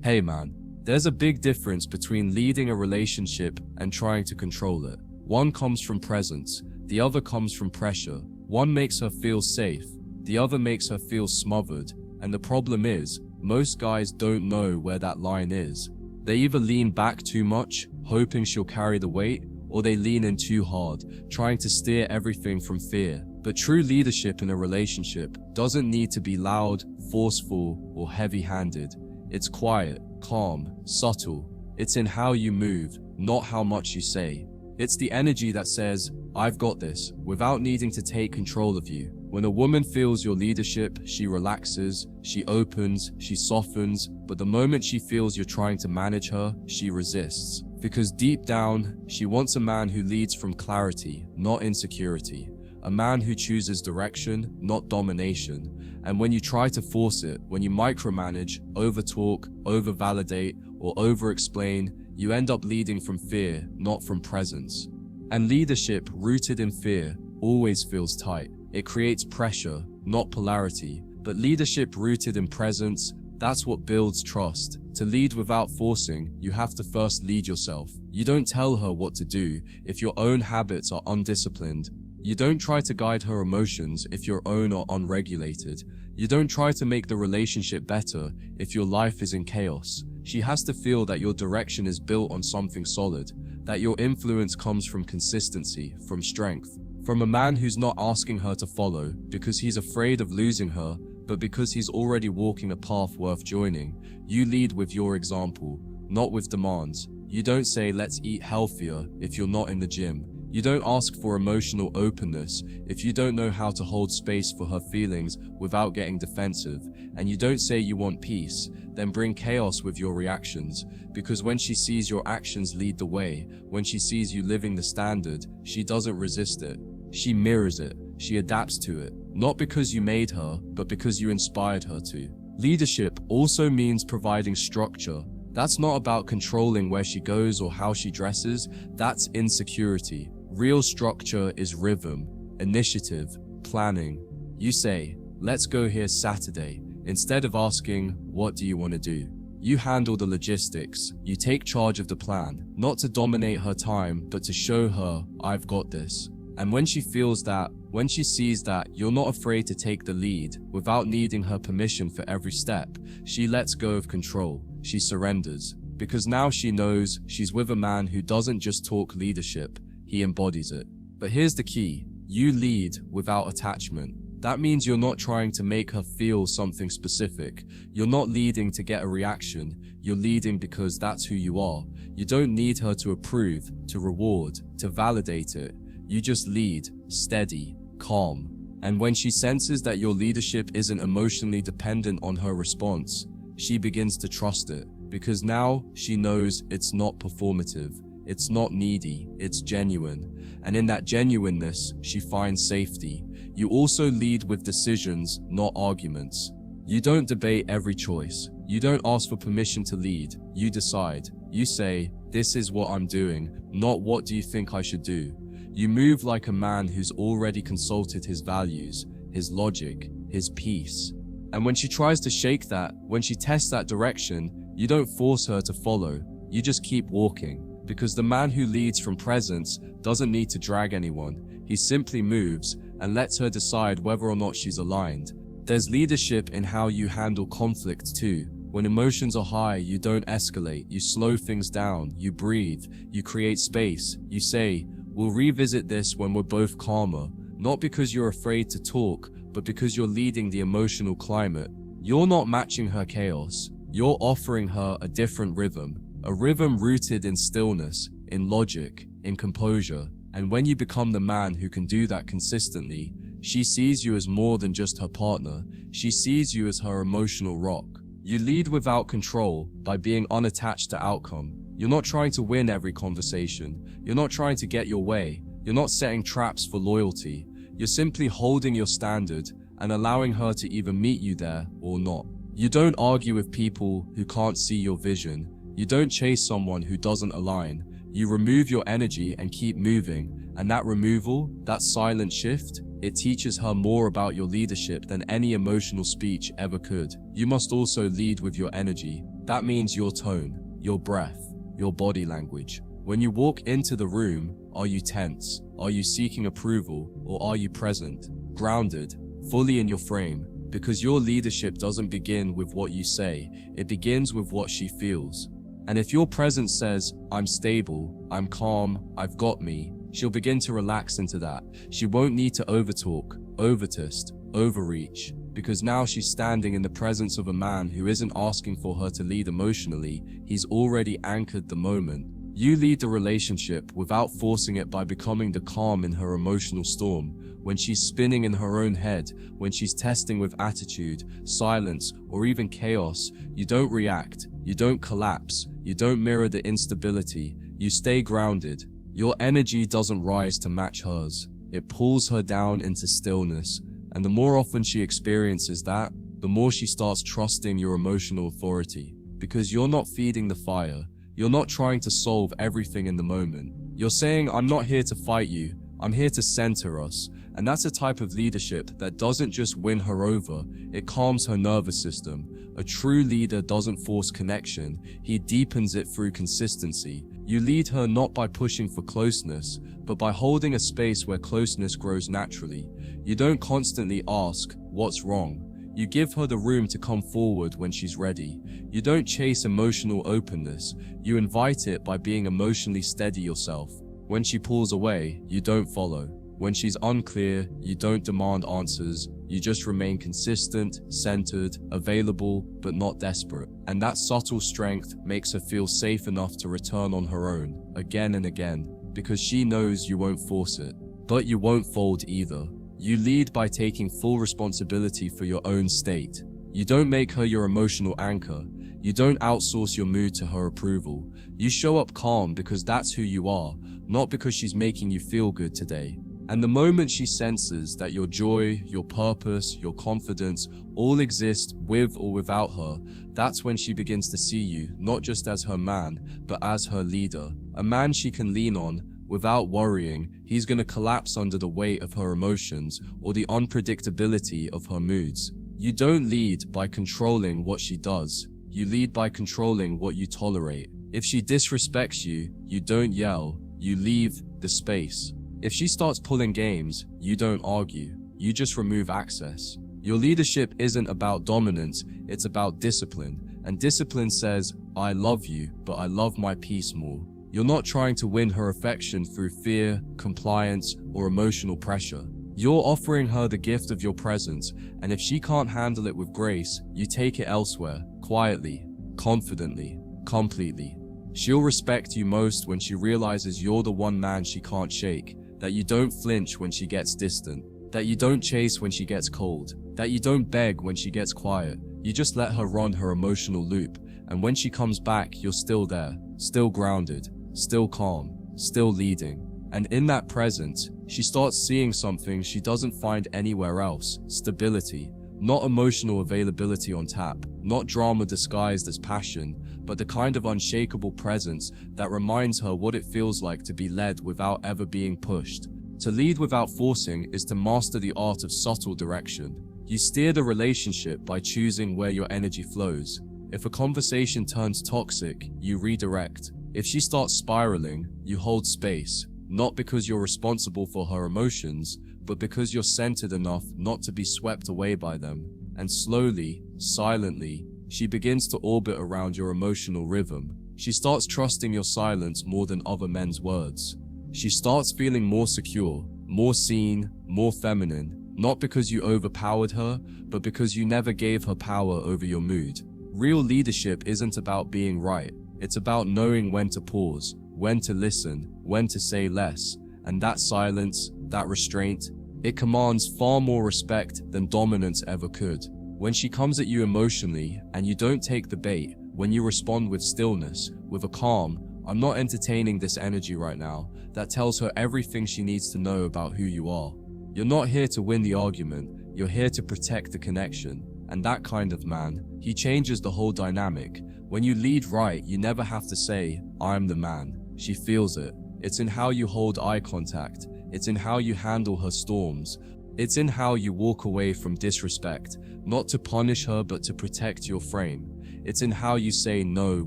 Hey man, there's a big difference between leading a relationship and trying to control it. One comes from presence, the other comes from pressure. One makes her feel safe, the other makes her feel smothered. And the problem is, most guys don't know where that line is. They either lean back too much, hoping she'll carry the weight, or they lean in too hard, trying to steer everything from fear. But true leadership in a relationship doesn't need to be loud, forceful, or heavy-handed. It's quiet, calm, subtle. It's in how you move, not how much you say. It's the energy that says, "I've got this," without needing to take control of you. When a woman feels your leadership, she relaxes, she opens, she softens, but the moment she feels you're trying to manage her, she resists. Because deep down, she wants a man who leads from clarity, not insecurity. A man who chooses direction, not domination. And when you try to force it, when you micromanage, overtalk, overvalidate, or overexplain, you end up leading from fear, not from presence. And leadership rooted in fear always feels tight. It creates pressure, not polarity. But leadership rooted in presence, that's what builds trust. To lead without forcing, you have to first lead yourself. You don't tell her what to do if your own habits are undisciplined. You don't try to guide her emotions if your own are unregulated. You don't try to make the relationship better if your life is in chaos. She has to feel that your direction is built on something solid, that your influence comes from consistency, from strength, from a man who's not asking her to follow because he's afraid of losing her, but because he's already walking a path worth joining. You lead with your example, not with demands. You don't say, "Let's eat healthier," if you're not in the gym. You don't ask for emotional openness if you don't know how to hold space for her feelings without getting defensive. And you don't say you want peace, then bring chaos with your reactions. Because when she sees your actions lead the way, when she sees you living the standard, she doesn't resist it. She mirrors it. She adapts to it. Not because you made her, but because you inspired her to. Leadership also means providing structure. That's not about controlling where she goes or how she dresses. That's insecurity. Real structure is rhythm, initiative, planning. You say, "Let's go here Saturday," instead of asking, "What do you want to do?" You handle the logistics. You take charge of the plan, not to dominate her time, but to show her, "I've got this." And when she feels that, when she sees that you're not afraid to take the lead without needing her permission for every step, she lets go of control. She surrenders. Because now she knows she's with a man who doesn't just talk leadership, he embodies it. But here's the key. You lead without attachment. That means you're not trying to make her feel something specific. You're not leading to get a reaction. You're leading because that's who you are. You don't need her to approve, to reward, to validate it. You just lead, steady, calm. And when she senses that your leadership isn't emotionally dependent on her response, she begins to trust it. Because now she knows it's not performative. It's not needy, it's genuine. And in that genuineness, she finds safety. You also lead with decisions, not arguments. You don't debate every choice. You don't ask for permission to lead. You decide. You say, "This is what I'm doing," not "What do you think I should do?" You move like a man who's already consulted his values, his logic, his peace. And when she tries to shake that, when she tests that direction, you don't force her to follow. You just keep walking. Because the man who leads from presence doesn't need to drag anyone. He simply moves and lets her decide whether or not she's aligned. There's leadership in how you handle conflict too. When emotions are high, you don't escalate. You slow things down. You breathe. You create space. You say, "We'll revisit this when we're both calmer." Not because you're afraid to talk, but because you're leading the emotional climate. You're not matching her chaos. You're offering her a different rhythm. A rhythm rooted in stillness, in logic, in composure. And when you become the man who can do that consistently, she sees you as more than just her partner. She sees you as her emotional rock. You lead without control by being unattached to outcome. You're not trying to win every conversation. You're not trying to get your way. You're not setting traps for loyalty. You're simply holding your standard and allowing her to either meet you there or not. You don't argue with people who can't see your vision. You don't chase someone who doesn't align. You remove your energy and keep moving. And that removal, that silent shift, it teaches her more about your leadership than any emotional speech ever could. You must also lead with your energy. That means your tone, your breath, your body language. When you walk into the room, are you tense? Are you seeking approval? Or are you present, grounded, fully in your frame? Because your leadership doesn't begin with what you say, it begins with what she feels. And if your presence says, I'm stable, I'm calm, I've got me, she'll begin to relax into that. She won't need to overtalk, overtest, overreach, because now she's standing in the presence of a man who isn't asking for her to lead emotionally, he's already anchored the moment. You lead the relationship without forcing it by becoming the calm in her emotional storm. When she's spinning in her own head, when she's testing with attitude, silence, or even chaos, you don't react, you don't collapse, you don't mirror the instability, you stay grounded. Your energy doesn't rise to match hers, it pulls her down into stillness, and the more often she experiences that, the more she starts trusting your emotional authority. Because you're not feeding the fire, you're not trying to solve everything in the moment. You're saying, I'm not here to fight you, I'm here to center us. And that's a type of leadership that doesn't just win her over, it calms her nervous system. A true leader doesn't force connection, he deepens it through consistency. You lead her not by pushing for closeness, but by holding a space where closeness grows naturally. You don't constantly ask, what's wrong? You give her the room to come forward when she's ready. You don't chase emotional openness, you invite it by being emotionally steady yourself. When she pulls away, you don't follow. When she's unclear, you don't demand answers, you just remain consistent, centered, available, but not desperate. And that subtle strength makes her feel safe enough to return on her own, again and again, because she knows you won't force it. But you won't fold either. You lead by taking full responsibility for your own state. You don't make her your emotional anchor. You don't outsource your mood to her approval. You show up calm because that's who you are, not because she's making you feel good today. And the moment she senses that your joy, your purpose, your confidence all exist with or without her, that's when she begins to see you not just as her man, but as her leader. A man she can lean on without worrying he's gonna collapse under the weight of her emotions or the unpredictability of her moods. You don't lead by controlling what she does. You lead by controlling what you tolerate. If she disrespects you, you don't yell, you leave the space. If she starts pulling games, you don't argue, you just remove access. Your leadership isn't about dominance, it's about discipline. And discipline says, I love you, but I love my peace more. You're not trying to win her affection through fear, compliance, or emotional pressure. You're offering her the gift of your presence, and if she can't handle it with grace, you take it elsewhere, quietly, confidently, completely. She'll respect you most when she realizes you're the one man she can't shake, that you don't flinch when she gets distant, that you don't chase when she gets cold, that you don't beg when she gets quiet. You just let her run her emotional loop, and when she comes back, you're still there, still grounded, still calm, still leading. And in that presence, she starts seeing something she doesn't find anywhere else: stability. Not emotional availability on tap, not drama disguised as passion, but the kind of unshakable presence that reminds her what it feels like to be led without ever being pushed. To lead without forcing is to master the art of subtle direction. You steer the relationship by choosing where your energy flows. If a conversation turns toxic, you redirect. If she starts spiraling, you hold space, not because you're responsible for her emotions, but because you're centered enough not to be swept away by them. And slowly, silently, she begins to orbit around your emotional rhythm. She starts trusting your silence more than other men's words. She starts feeling more secure, more seen, more feminine, not because you overpowered her, but because you never gave her power over your mood. Real leadership isn't about being right. It's about knowing when to pause, when to listen, when to say less. And that silence, that restraint, it commands far more respect than dominance ever could. When she comes at you emotionally and you don't take the bait, when you respond with stillness, with a calm, I'm not entertaining this energy right now, that tells her everything she needs to know about who you are. You're not here to win the argument, you're here to protect the connection. And that kind of man, he changes the whole dynamic. When you lead right, you never have to say, I'm the man. She feels it. It's in how you hold eye contact. It's in how you handle her storms. It's in how you walk away from disrespect, not to punish her but to protect your frame. It's in how you say no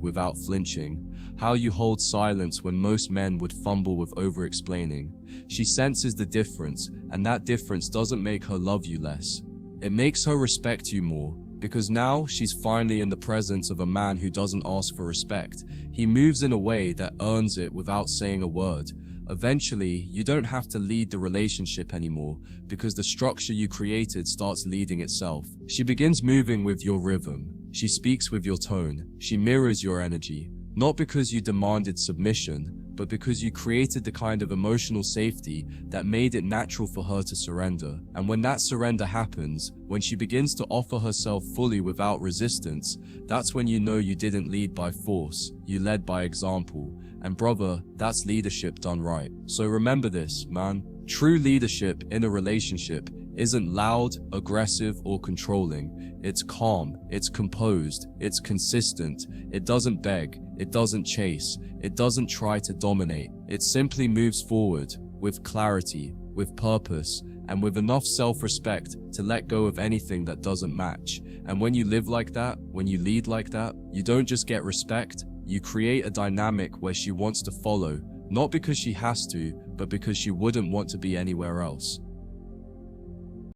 without flinching, how you hold silence when most men would fumble with over-explaining. She senses the difference, and that difference doesn't make her love you less. It makes her respect you more, because now she's finally in the presence of a man who doesn't ask for respect. He moves in a way that earns it without saying a word. Eventually, you don't have to lead the relationship anymore, because the structure you created starts leading itself. She begins moving with your rhythm. She speaks with your tone. She mirrors your energy. Not because you demanded submission, but because you created the kind of emotional safety that made it natural for her to surrender. And when that surrender happens, when she begins to offer herself fully without resistance, that's when you know you didn't lead by force, you led by example. And brother, that's leadership done right. So remember this, man. True leadership in a relationship isn't loud, aggressive, or controlling. It's calm, it's composed, it's consistent. It doesn't beg, it doesn't chase, it doesn't try to dominate. It simply moves forward with clarity, with purpose, and with enough self-respect to let go of anything that doesn't match. And when you live like that, when you lead like that, you don't just get respect, you create a dynamic where she wants to follow, not because she has to, but because she wouldn't want to be anywhere else.